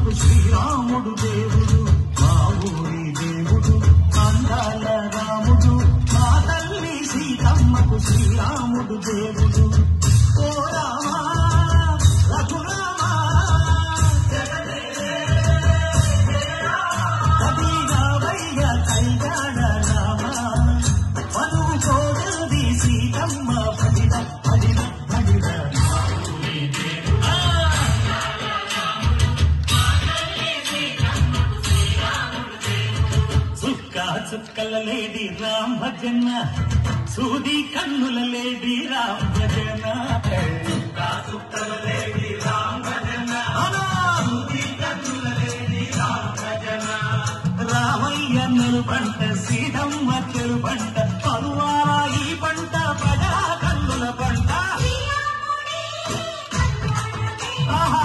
సీతమ్మకు శ్రీరాముడు దేవుడు, మా ఊరి దేవుడు, అందాల రాముడు. మా తల్లి సీతమ్మకు శ్రీరాముడు దేవుడు. ఓ రామా రఘురామా కవిరావయ్య కళ్యాణ రామ, మనువు కోడది సీతమ్మ పడిన పడిన పడిన. చుక్కల లేడి రామ్ భజన, సూది కన్నుల లేడి రామ్ భజన. చుక్కల లేడి రామ్ భజన, సూది కన్నుల లేడి రామ్ భజన. రామయ్య నిలుబంట సీతమ్మ తెలుబంట, పరువాల ఈ పంట ప్రజా కన్నుల పంట. ఆహా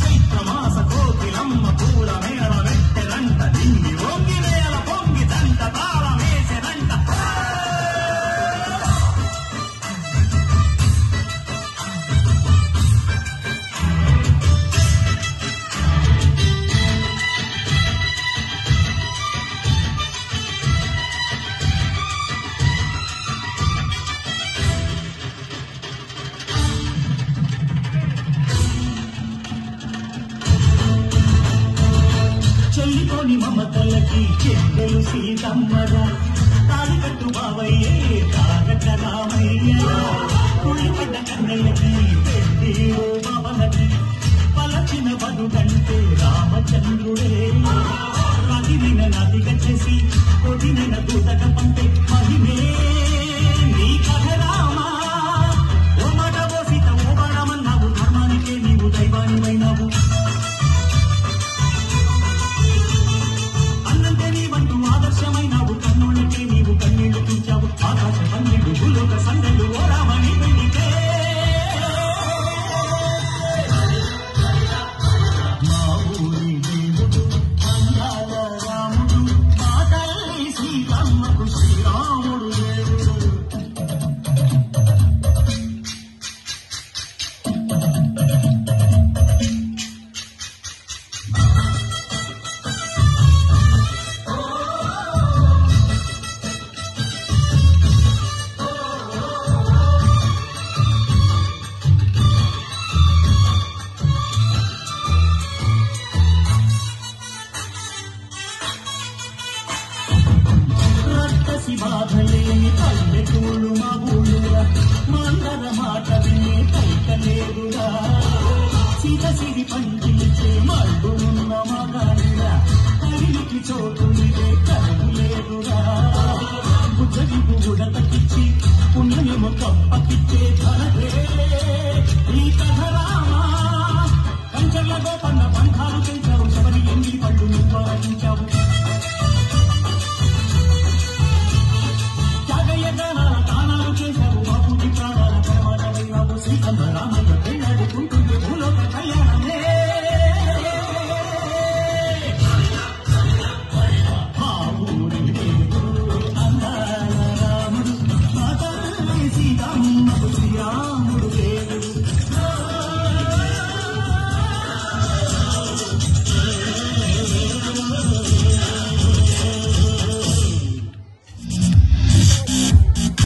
చైత్రమాస కోకిలమ్మ పూల మేళ వెట్టెనంట, దింగి వంగి వేల పొంగి దంట తాళమేసెనంట. చెల్లితోని మమతలకి చెల్లెలు సీతమ్మరా, తాళికట్టు బావయ్యే తారక రామయ్య. కుళ్ళిపడ్డ కన్నెలకి పెద్దీరు బావలకి, పలచిన బదుగంటే రామచంద్రుడే. కదిలిన నదిగా చేసి కొదిలిన దూతగా పంపే మహిమే నీ కథ రామా. ఓ మాట ఓ సీత ఓ బాణమన్నావు, ధర్మానికే నీవు దైవానివైనావు. ఆదర్శమైనావు, కన్నుళ్ళకే నీవు కన్నీళ్లు చూచావు. ఆకాశ పన్నెండు భూలోక సందెలు ఓ రామని పెళ్లికే. మా ఊరి దేవుడు అందాల రాముడు, మా తల్లి సీతమ్మకు శ్రీరాముడు దేవుడు. బాధలేని పల్లెటూళ్ళు మా ఊళ్ళురా, మందర మాట వినే పైకలేదురా. సిగ సిరి పంచిలిచే మళ్ళు ఉన్న మగాడిరా, కడిలికి చోటు ఇదే కరువు లేదురా. బుజ్జగిపు ఉడతకిచ్చి పుణ్యము కప్పకిచ్చే ధనదే ఈ కథ రామా. కంచెల గోపన్న బంధాలు పెంచావు, శబరి ఎంగిలి పళ్ళు నువ్వు ఆడించావు. తానాలు చేశావు, బాబుకి ప్రాణాల పరమాణమైనావు. శ్రీకంధ రామయ్య పెళ్ళాడుకుంటుంది భూలోక